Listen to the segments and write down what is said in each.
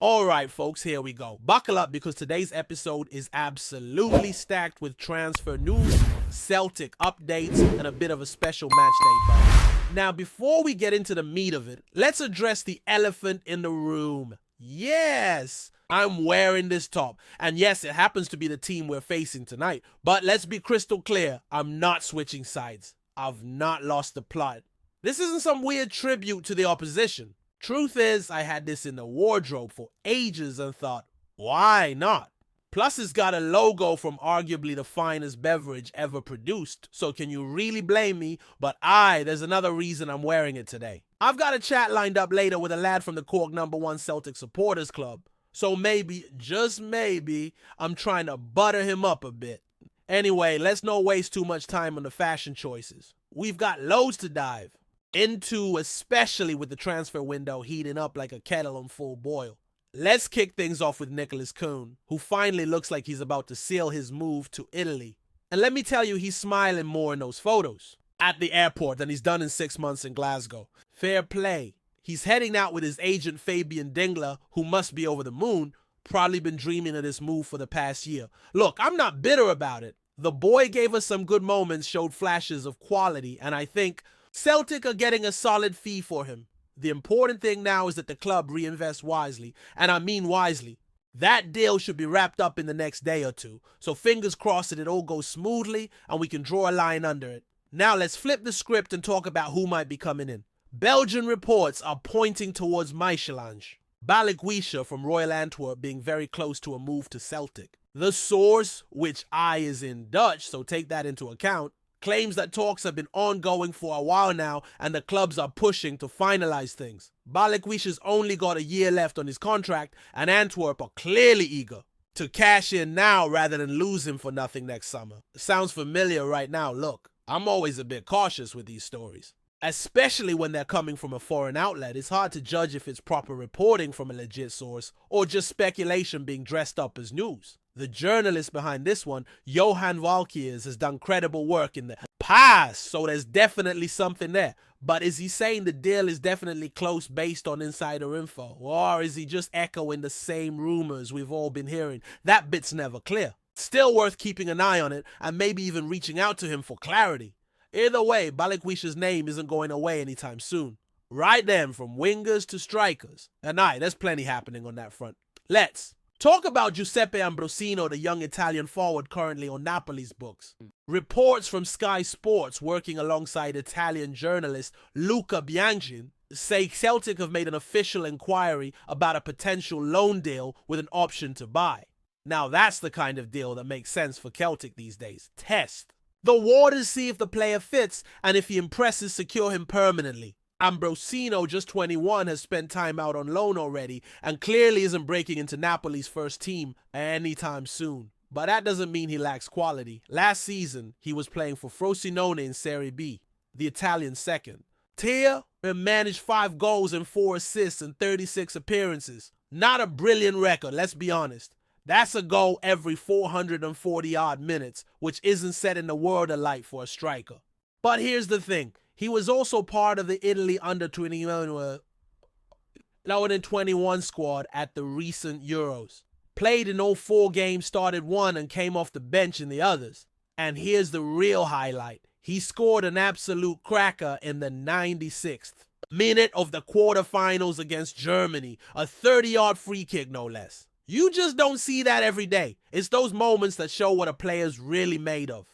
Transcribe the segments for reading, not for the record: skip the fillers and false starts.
Alright folks, here we go. Buckle up because today's episode is absolutely stacked with transfer news, Celtic updates, and a bit of a special matchday buzz. Now before we get into the meat of it, let's address the elephant in the room. Yes! I'm wearing this top, and yes, it happens to be the team we're facing tonight, but let's be crystal clear, I'm not switching sides. I've not lost the plot. This isn't some weird tribute to the opposition. Truth is, I had this in the wardrobe for ages and thought, why not? Plus, it's got a logo from arguably the finest beverage ever produced, so can you really blame me? But there's another reason I'm wearing it today. I've got a chat lined up later with a lad from the Cork #1 Celtic Supporters Club, so maybe, just maybe, I'm trying to butter him up a bit. Anyway, let's not waste too much time on the fashion choices. We've got loads to dive into, especially with the transfer window heating up like a kettle on full boil. Let's kick things off with Nicholas Kuhn, who finally looks like he's about to seal his move to Italy. And let me tell you, he's smiling more in those photos at the airport than he's done in 6 months in Glasgow. Fair play. He's heading out with his agent Fabian Dingler, who must be over the moon, probably been dreaming of this move for the past year. Look, I'm not bitter about it. The boy gave us some good moments, showed flashes of quality, and I think Celtic are getting a solid fee for him. The important thing now is that the club reinvests wisely, and I mean wisely. That deal should be wrapped up in the next day or two, so fingers crossed that it all goes smoothly and we can draw a line under it. Now let's flip the script and talk about who might be coming in. Belgian reports are pointing towards Meichelange, Balikwisha from Royal Antwerp being very close to a move to Celtic. The source, which I is in Dutch, so take that into account, claims that talks have been ongoing for a while now and the clubs are pushing to finalize things. Balikwisha's only got a year left on his contract and Antwerp are clearly eager to cash in now rather than lose him for nothing next summer. Sounds familiar right now. Look, I'm always a bit cautious with these stories, especially when they're coming from a foreign outlet. It's hard to judge if it's proper reporting from a legit source or just speculation being dressed up as news. The journalist behind this one, Johan Valkiers, has done credible work in the past, so there's definitely something there. But is he saying the deal is definitely close based on insider info? Or is he just echoing the same rumors we've all been hearing? That bit's never clear. Still worth keeping an eye on it and maybe even reaching out to him for clarity. Either way, Balikwisha's name isn't going away anytime soon. Right then, from wingers to strikers. And there's plenty happening on that front. Let's talk about Giuseppe Ambrosino, the young Italian forward currently on Napoli's books. Reports from Sky Sports, working alongside Italian journalist Luca Bianchin, say Celtic have made an official inquiry about a potential loan deal with an option to buy. Now that's the kind of deal that makes sense for Celtic these days. Test the waters, see if the player fits, and if he impresses, secure him permanently. Ambrosino, just 21, has spent time out on loan already and clearly isn't breaking into Napoli's first team anytime soon. But that doesn't mean he lacks quality. Last season, he was playing for Frosinone in Serie B, the Italian second. Tier managed 5 goals and 4 assists in 36 appearances. Not a brilliant record, let's be honest. That's a goal every 440-odd minutes, which isn't setting the world alight for a striker. But here's the thing. He was also part of the Italy under-21 squad at the recent Euros. Played in all 4 games, started 1 and came off the bench in the others. And here's the real highlight. He scored an absolute cracker in the 96th minute of the quarterfinals against Germany. A 30-yard free kick, no less. You just don't see that every day. It's those moments that show what a player's really made of.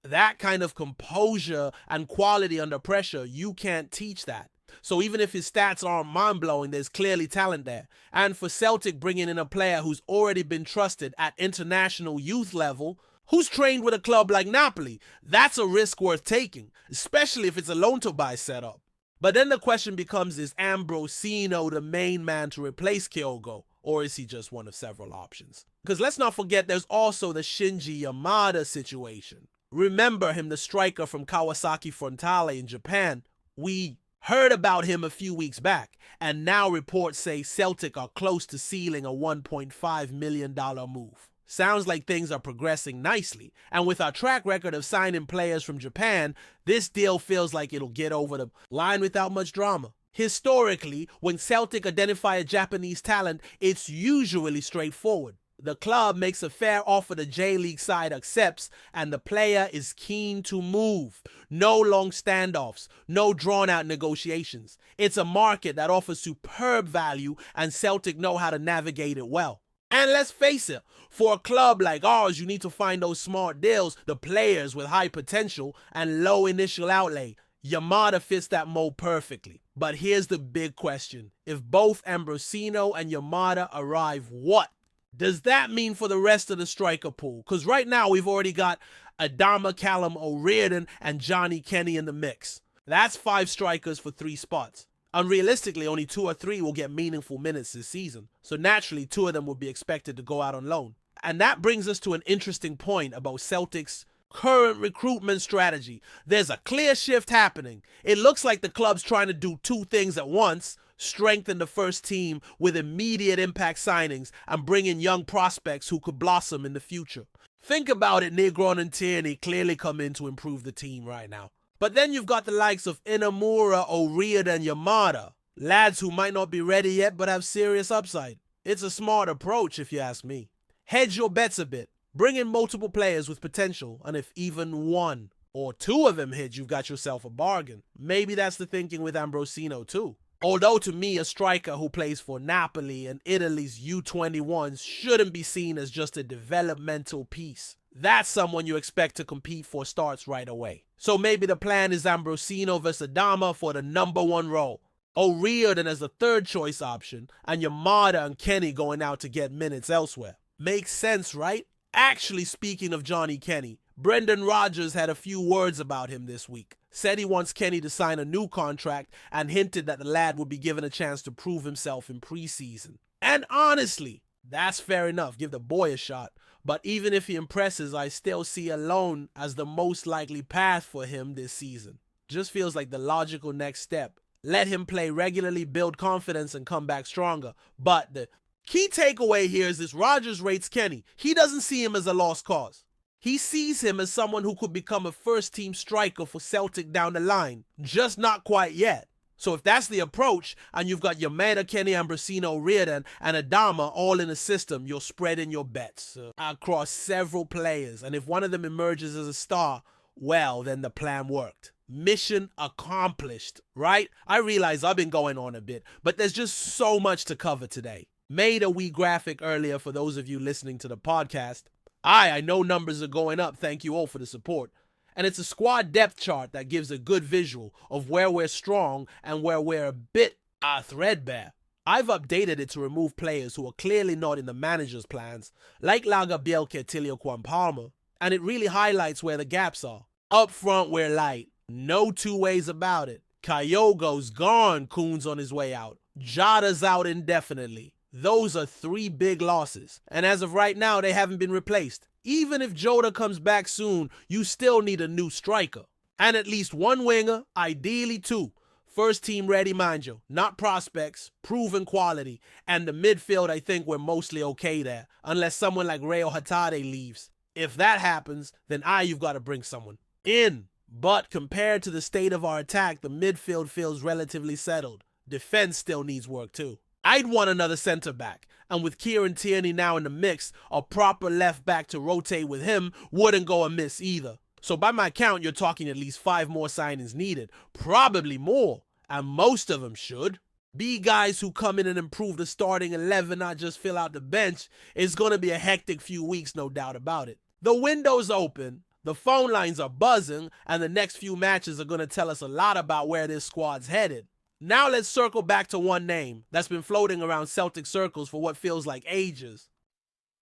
That kind of composure and quality under pressure, you can't teach that. So even if his stats aren't mind-blowing, there's clearly talent there. And for Celtic bringing in a player who's already been trusted at international youth level, who's trained with a club like Napoli, that's a risk worth taking, especially if it's a loan-to-buy setup. But then the question becomes, is Ambrosino the main man to replace Kyogo? Or is he just one of several options? Because let's not forget there's also the Shinji Yamada situation. Remember him, the striker from Kawasaki Frontale in Japan. We heard about him a few weeks back, and now reports say Celtic are close to sealing a $1.5 million move. Sounds like things are progressing nicely, and with our track record of signing players from Japan, this deal feels like it'll get over the line without much drama. Historically, when Celtic identify a Japanese talent, it's usually straightforward. The club makes a fair offer the J-League side accepts, and the player is keen to move. No long standoffs, no drawn-out negotiations. It's a market that offers superb value, and Celtic know how to navigate it well. And let's face it, for a club like ours, you need to find those smart deals, the players with high potential and low initial outlay. Yamada fits that mold perfectly. But here's the big question. If both Ambrosino and Yamada arrive, what does that mean for the rest of the striker pool? Because right now we've already got Adama, Callum O'Riordan, and Johnny Kenny in the mix. That's 5 strikers for 3 spots. Unrealistically, only 2 or 3 will get meaningful minutes this season. So naturally, 2 of them will be expected to go out on loan. And that brings us to an interesting point about Celtic's current recruitment strategy. There's a clear shift happening. It looks like the club's trying to do 2 things at once: strengthen the first team with immediate impact signings and bring in young prospects who could blossom in the future. Think about it, Negron and Tierney clearly come in to improve the team right now. But then you've got the likes of Inamura, O'Riordan, and Yamada, lads who might not be ready yet but have serious upside. It's a smart approach if you ask me. Hedge your bets a bit. Bring in multiple players with potential, and if even 1 or 2 of them hit, you've got yourself a bargain. Maybe that's the thinking with Ambrosino too. Although to me, a striker who plays for Napoli and Italy's U21s shouldn't be seen as just a developmental piece. That's someone you expect to compete for starts right away. So maybe the plan is Ambrosino versus Adama for the number 1 role. O'Riordan as the 3rd choice option, and Yamada and Kenny going out to get minutes elsewhere. Makes sense, right? Actually, speaking of Johnny Kenny, Brendan Rodgers had a few words about him this week. Said he wants Kenny to sign a new contract and hinted that the lad would be given a chance to prove himself in preseason. And honestly, that's fair enough. Give the boy a shot. But even if he impresses, I still see a loan as the most likely path for him this season. Just feels like the logical next step. Let him play regularly, build confidence, and come back stronger. But the key takeaway here is this: Rodgers rates Kenny. He doesn't see him as a lost cause. He sees him as someone who could become a first-team striker for Celtic down the line, just not quite yet. So if that's the approach, and you've got Yamada, Kenny, Ambrosino, O'Riordan, and Adama all in the system, you're spreading your bets across several players. And if one of them emerges as a star, well, then the plan worked. Mission accomplished, right? I realize I've been going on a bit, but there's just so much to cover today. Made a wee graphic earlier for those of you listening to the podcast. I know numbers are going up. Thank you all for the support. And it's a squad depth chart that gives a good visual of where we're strong and where we're a bit threadbare. I've updated it to remove players who are clearly not in the manager's plans, like Laga Bielke, Tilio Kwan Palmer, and it really highlights where the gaps are. Up front, we're light. No 2 ways about it. Kyogo's gone, Kuhn's on his way out. Jada's out indefinitely. Those are 3 big losses, and as of right now, they haven't been replaced. Even if Jota comes back soon, you still need a new striker. And at least 1 winger, ideally 2. First team ready, mind you. Not prospects, proven quality. And the midfield, I think we're mostly okay there, unless someone like Reo Hatade leaves. If that happens, then you've got to bring someone in. But compared to the state of our attack, the midfield feels relatively settled. Defense still needs work too. I'd want another center back, and with Kieran Tierney now in the mix, a proper left back to rotate with him wouldn't go amiss either. So by my count, you're talking at least 5 more signings needed, probably more, and most of them should be guys who come in and improve the starting 11, not just fill out the bench. It's going to be a hectic few weeks, no doubt about it. The window's open, the phone lines are buzzing, and the next few matches are going to tell us a lot about where this squad's headed. Now let's circle back to one name that's been floating around Celtic circles for what feels like ages.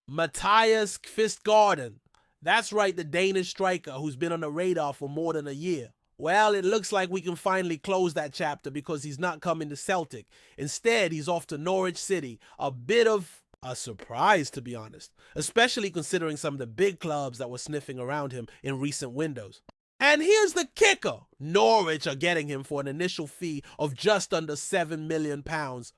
Matias Fist Garden. That's right, the Danish striker who's been on the radar for more than a year. Well, it looks like we can finally close that chapter because he's not coming to Celtic. Instead, he's off to Norwich City. A bit of a surprise, to be honest, especially considering some of the big clubs that were sniffing around him in recent windows. And here's the kicker. Norwich are getting him for an initial fee of just under £7 million,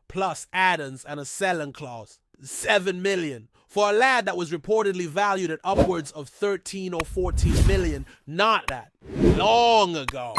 plus add-ons and a selling clause. $7 million. For a lad that was reportedly valued at upwards of 13 or 14 million, not that long ago.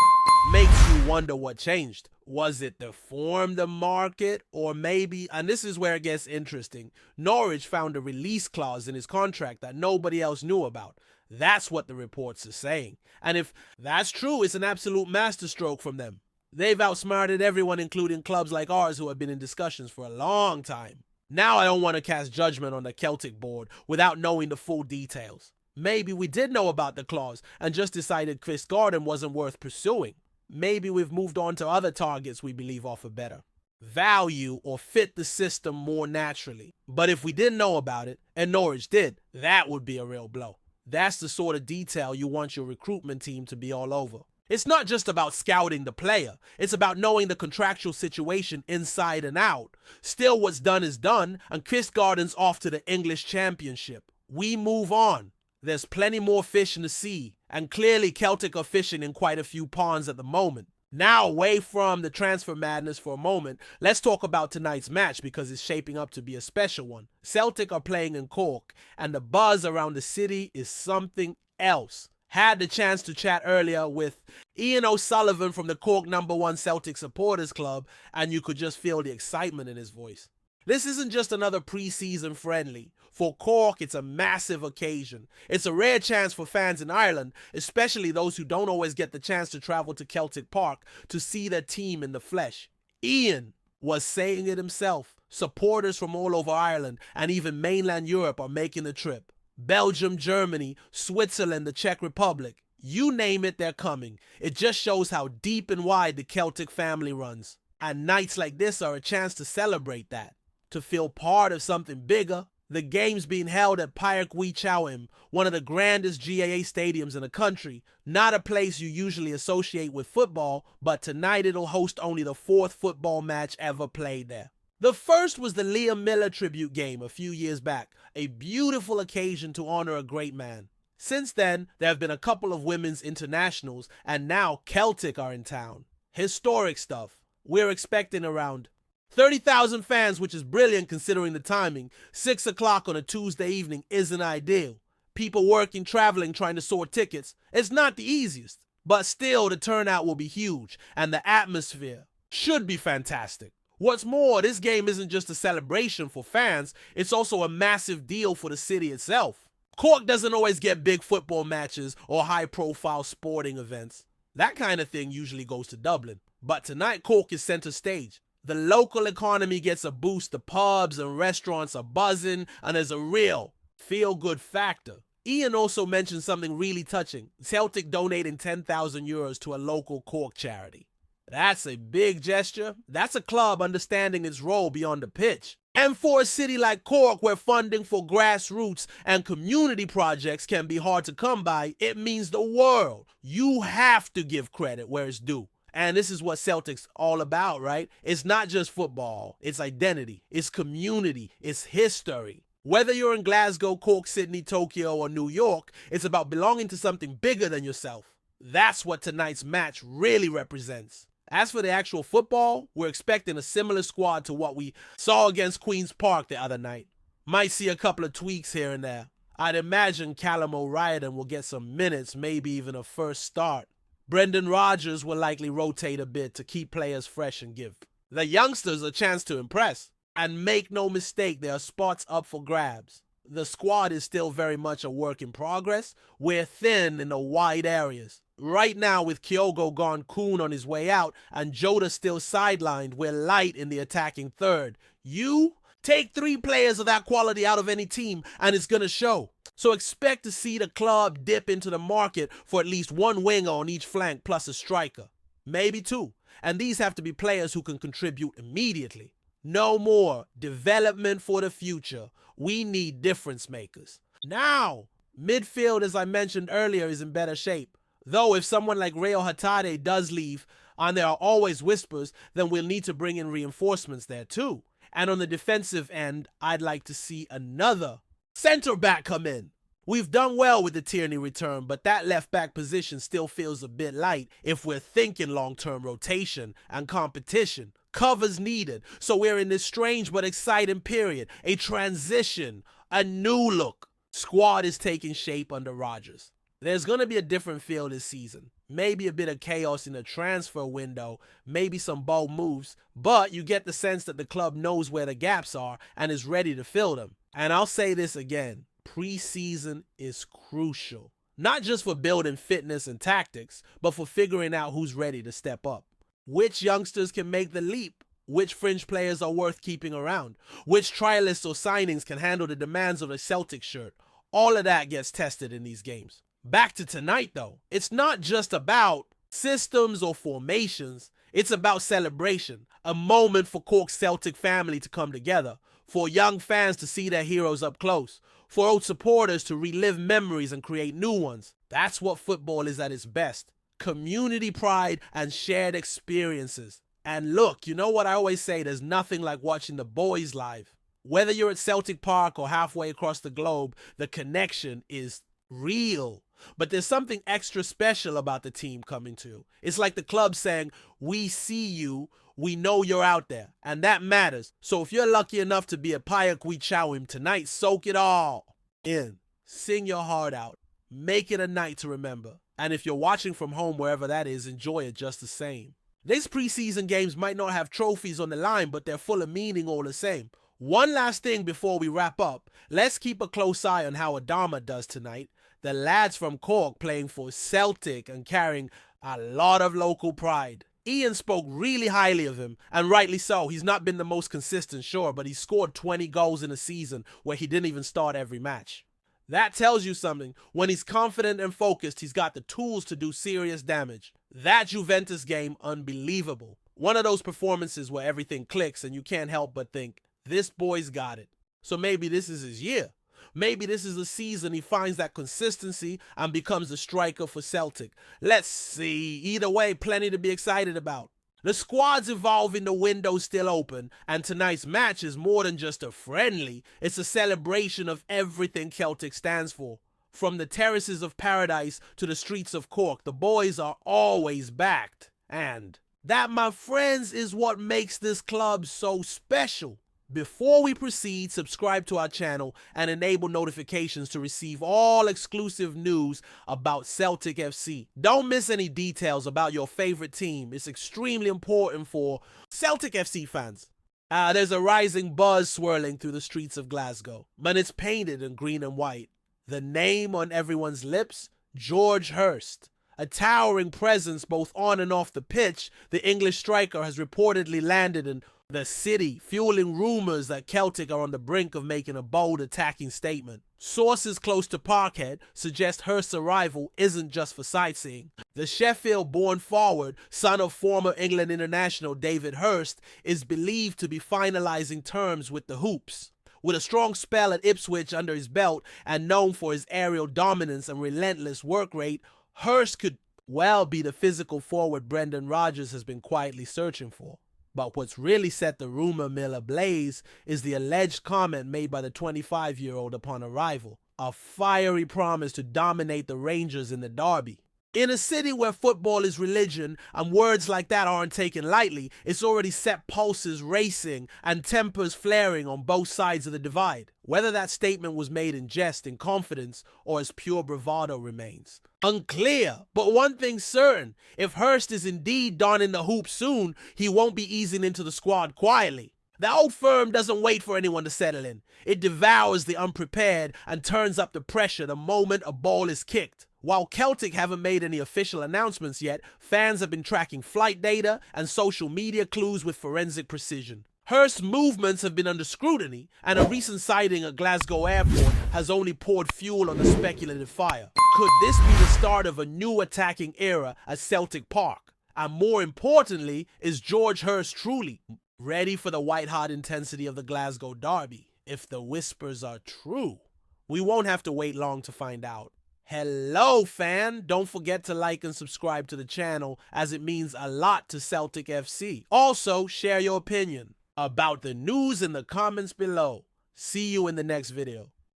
Makes you wonder what changed. Was it the form the market, or maybe, and this is where it gets interesting, Norwich found a release clause in his contract that nobody else knew about. That's what the reports are saying. And if that's true, it's an absolute masterstroke from them. They've outsmarted everyone, including clubs like ours who have been in discussions for a long time. Now I don't want to cast judgment on the Celtic board without knowing the full details. Maybe we did know about the clause and just decided Fist Garden wasn't worth pursuing. Maybe we've moved on to other targets we believe offer better value or fit the system more naturally. But if we didn't know about it, and Norwich did, that would be a real blow. That's the sort of detail you want your recruitment team to be all over. It's not just about scouting the player. It's about knowing the contractual situation inside and out. Still, what's done is done, and Fist Garden's off to the English Championship. We move on. There's plenty more fish in the sea, and clearly Celtic are fishing in quite a few ponds at the moment. Now, away from the transfer madness for a moment, let's talk about tonight's match because it's shaping up to be a special one. Celtic are playing in Cork, and the buzz around the city is something else. Had the chance to chat earlier with Ian O'Sullivan from the Cork #1 Celtic Supporters Club, and you could just feel the excitement in his voice. This isn't just another preseason friendly. For Cork, it's a massive occasion. It's a rare chance for fans in Ireland, especially those who don't always get the chance to travel to Celtic Park to see their team in the flesh. Ian was saying it himself. Supporters from all over Ireland and even mainland Europe are making the trip. Belgium, Germany, Switzerland, the Czech Republic. You name it, they're coming. It just shows how deep and wide the Celtic family runs. And nights like this are a chance to celebrate that. To feel part of something bigger. The game's being held at Páirc Uí Chaoimh, one of the grandest GAA stadiums in the country. Not a place you usually associate with football, but tonight it'll host only the 4th football match ever played there. The first was the Liam Miller tribute game a few years back, a beautiful occasion to honor a great man. Since then, there have been a couple of women's internationals, and now Celtic are in town. Historic stuff. We're expecting around 30,000 fans, which is brilliant considering the timing. 6 o'clock on a Tuesday evening isn't ideal. People working, traveling, trying to sort tickets. It's not the easiest, but still the turnout will be huge, and the atmosphere should be fantastic. What's more, this game isn't just a celebration for fans, it's also a massive deal for the city itself. Cork doesn't always get big football matches or high-profile sporting events. That kind of thing usually goes to Dublin. But tonight, Cork is center stage. The local economy gets a boost, the pubs and restaurants are buzzing, and there's a real feel-good factor. Ian also mentioned something really touching, Celtic donating €10,000 to a local Cork charity. That's a big gesture. That's a club understanding its role beyond the pitch. And for a city like Cork, where funding for grassroots and community projects can be hard to come by, it means the world. You have to give credit where it's due. And this is what Celtic's all about, right? It's not just football. It's identity. It's community. It's history. Whether you're in Glasgow, Cork, Sydney, Tokyo, or New York, it's about belonging to something bigger than yourself. That's what tonight's match really represents. As for the actual football, we're expecting a similar squad to what we saw against Queen's Park the other night. Might see a couple of tweaks here and there. I'd imagine Callum O'Riordan will get some minutes, maybe even a first start. Brendan Rodgers will likely rotate a bit to keep players fresh and give the youngsters a chance to impress. And make no mistake, there are spots up for grabs. The squad is still very much a work in progress. We're thin in the wide areas. Right now, with Kyogo gone coon on his way out and Jota still sidelined, we're light in the attacking third. You take 3 players of that quality out of any team and it's going to show. So expect to see the club dip into the market for at least 1 winger on each flank plus a striker. Maybe 2. And these have to be players who can contribute immediately. No more development for the future. We need difference makers. Now, midfield, as I mentioned earlier, is in better shape. Though if someone like Rayo Hatade does leave, and there are always whispers, then we'll need to bring in reinforcements there too. And on the defensive end, I'd like to see another center back come in. We've done well with the Tierney return, but that left back position still feels a bit light if we're thinking long-term rotation and competition. Covers needed, so we're in this strange but exciting period, a transition, a new look. Squad is taking shape under Rodgers. There's going to be a different feel this season. maybe a bit of chaos in the transfer window, maybe some bold moves, but you get the sense that the club knows where the gaps are and is ready to fill them. And I'll say this again, preseason is crucial. Not just for building fitness and tactics, but for figuring out who's ready to step up. Which youngsters can make the leap? Which fringe players are worth keeping around? Which trialists or signings can handle the demands of a Celtic shirt? All of that gets tested in these games. Back to tonight though, it's not just about systems or formations, it's about celebration, a moment for Cork's Celtic family to come together, for young fans to see their heroes up close, for old supporters to relive memories and create new ones. That's what football is at its best. Community pride and shared experiences. And look, you know what I always say, there's nothing like watching the boys live. Whether you're at Celtic Park or halfway across the globe, the connection is real. But there's something extra special about the team coming to you. It's like the club saying, we see you, we know you're out there, and that matters. So if you're lucky enough to be a Payak Chowim tonight, soak it all in. Sing your heart out. Make it a night to remember. And if you're watching from home, wherever that is, enjoy it just the same. These preseason games might not have trophies on the line, but they're full of meaning all the same. One last thing before we wrap up. Let's keep a close eye on how Adama does tonight. The lads from Cork playing for Celtic and carrying a lot of local pride. Ian spoke really highly of him, and rightly so. He's not been the most consistent, sure, but he scored 20 goals in a season where he didn't even start every match. That tells you something. When he's confident and focused, he's got the tools to do serious damage. That Juventus game, unbelievable. One of those performances where everything clicks and you can't help but think, this boy's got it. So maybe this is his year. Maybe this is the season he finds that consistency and becomes the striker for Celtic. Let's see. Either way, plenty to be excited about. The squad's evolving, the window's still open, and tonight's match is more than just a friendly. It's a celebration of everything Celtic stands for. From the terraces of paradise to the streets of Cork, the boys are always backed. And that, my friends, is what makes this club so special. Before we proceed, subscribe to our channel and enable notifications to receive all exclusive news about Celtic FC. Don't miss any details about your favorite team. It's extremely important for Celtic FC fans. There's a rising buzz swirling through the streets of Glasgow, but it's painted in green and white. The name on everyone's lips, George Hurst. A towering presence both on and off the pitch, the English striker has reportedly landed in the city, fueling rumors that Celtic are on the brink of making a bold attacking statement. Sources close to Parkhead suggest Hurst's arrival isn't just for sightseeing. The Sheffield-born forward, son of former England international David Hurst, is believed to be finalising terms with the Hoops. With a strong spell at Ipswich under his belt and known for his aerial dominance and relentless work rate, Hurst could well be the physical forward Brendan Rodgers has been quietly searching for. But what's really set the rumor mill ablaze is the alleged comment made by the 25-year-old upon arrival. A fiery promise to dominate the Rangers in the derby. In a city where football is religion and words like that aren't taken lightly, it's already set pulses racing and tempers flaring on both sides of the divide. Whether that statement was made in jest, in confidence, or as pure bravado remains unclear. But one thing's certain, if Hurst is indeed donning the hoop soon, he won't be easing into the squad quietly. The old firm doesn't wait for anyone to settle in. It devours the unprepared and turns up the pressure the moment a ball is kicked. While Celtic haven't made any official announcements yet, fans have been tracking flight data and social media clues with forensic precision. Hurst's movements have been under scrutiny, and a recent sighting at Glasgow Airport has only poured fuel on the speculative fire. Could this be the start of a new attacking era at Celtic Park? And more importantly, is George Hurst truly ready for the white-hot intensity of the Glasgow derby? If the whispers are true, we won't have to wait long to find out. Hello, fan! Don't forget to like and subscribe to the channel, as it means a lot to Celtic FC. Also, share your opinion about the news in the comments below. See you in the next video.